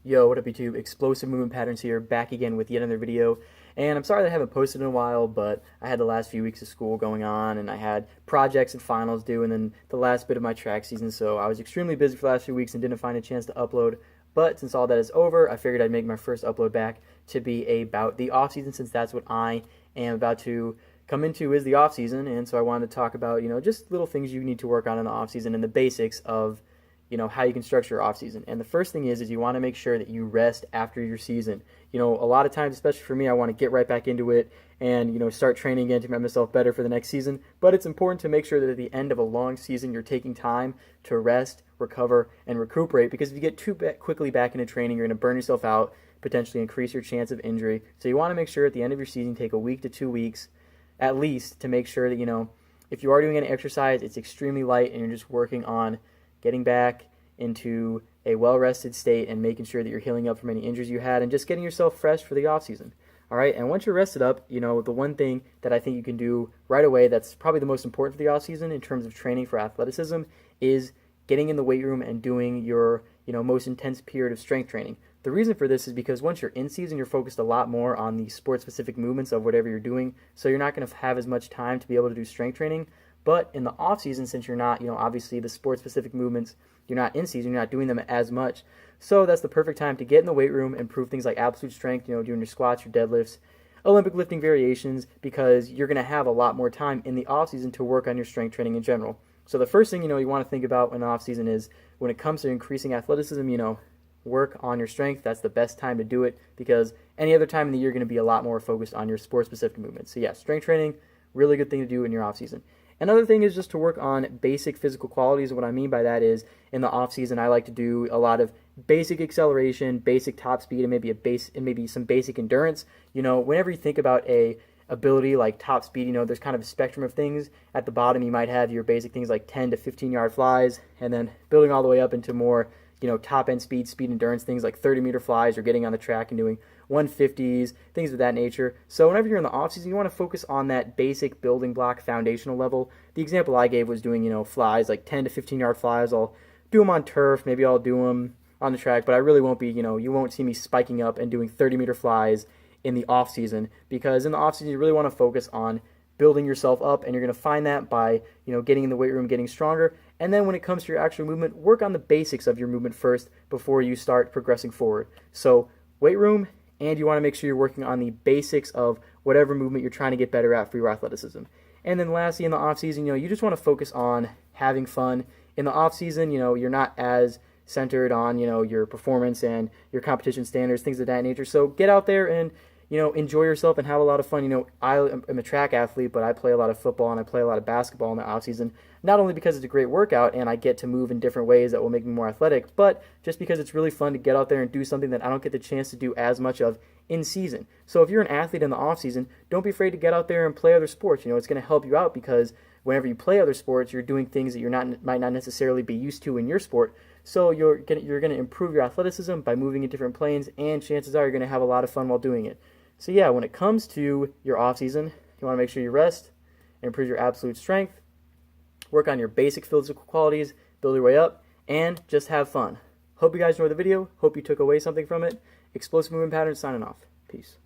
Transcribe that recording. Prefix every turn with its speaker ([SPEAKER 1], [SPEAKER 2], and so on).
[SPEAKER 1] Yo, what up YouTube? Explosive Movement Patterns here, back again with yet another video. And I'm sorry that I haven't posted in a while, but I had the last few weeks of school going on, and I had projects and finals due, and then the last bit of my track season, so I was extremely busy for the last few weeks and didn't find a chance to upload. But since all that is over, I figured I'd make my first upload back to be about the off-season, since that's what I am about to come into is the off-season, and so I wanted to talk about, just little things you need to work on in the off-season and the basics of how you can structure your off season. And the first thing is you want to make sure that you rest after your season. A lot of times, especially for me, I want to get right back into it and, start training again to make myself better for the next season. But it's important to make sure that at the end of a long season, you're taking time to rest, recover, and recuperate, because if you get too quickly back into training, you're going to burn yourself out, potentially increase your chance of injury. So you want to make sure at the end of your season, take a week to 2 weeks at least to make sure that, if you are doing any exercise, it's extremely light and you're just working on getting back into a well-rested state and making sure that you're healing up from any injuries you had and just getting yourself fresh for the off-season. All right, and once you're rested up, the one thing that I think you can do right away that's probably the most important for the off-season in terms of training for athleticism is getting in the weight room and doing your, most intense period of strength training. The reason for this is because once you're in season, you're focused a lot more on the sport-specific movements of whatever you're doing, so you're not going to have as much time to be able to do strength training. But in the off-season, since you're not, obviously the sport-specific movements, you're not in season, you're not doing them as much. So that's the perfect time to get in the weight room, improve things like absolute strength, doing your squats, your deadlifts, Olympic lifting variations, because you're going to have a lot more time in the off-season to work on your strength training in general. So the first thing, you want to think about in the off-season is when it comes to increasing athleticism, work on your strength. That's the best time to do it, because any other time in the year you're going to be a lot more focused on your sport-specific movements. So yeah, strength training, really good thing to do in your off-season. Another thing is just to work on basic physical qualities. What I mean by that is in the off season, I like to do a lot of basic acceleration, basic top speed, and maybe some basic endurance. Whenever you think about a ability like top speed, there's kind of a spectrum of things. At the bottom, you might have your basic things like 10 to 15-yard flies, and then building all the way up into more, top end speed endurance, things like 30-meter flies or getting on the track and doing 150s, things of that nature. So whenever you're in the off-season, you want to focus on that basic building block foundational level. The example I gave was doing, flies, like 10 to 15-yard flies. I'll do them on turf, maybe I'll do them on the track, but I really won't be, you won't see me spiking up and doing 30-meter flies in the off-season, because in the off-season, you really want to focus on building yourself up, and you're going to find that by, getting in the weight room, getting stronger. And then when it comes to your actual movement, work on the basics of your movement first before you start progressing forward. So weight room, and you want to make sure you're working on the basics of whatever movement you're trying to get better at for your athleticism. And then lastly, in the off-season, you just want to focus on having fun. In the off-season, you're not as centered on, your performance and your competition standards, things of that nature. So get out there and, enjoy yourself and have a lot of fun. I am a track athlete, but I play a lot of football and I play a lot of basketball in the off-season, not only because it's a great workout and I get to move in different ways that will make me more athletic, but just because it's really fun to get out there and do something that I don't get the chance to do as much of in season. So if you're an athlete in the off-season, don't be afraid to get out there and play other sports. It's going to help you out, because whenever you play other sports, you're doing things that might not necessarily be used to in your sport. So you're going to improve your athleticism by moving in different planes, and chances are you're going to have a lot of fun while doing it. So yeah, when it comes to your off-season, you want to make sure you rest, improve your absolute strength, work on your basic physical qualities, build your way up, and just have fun. Hope you guys enjoyed the video. Hope you took away something from it. Explosive Movement Patterns signing off. Peace.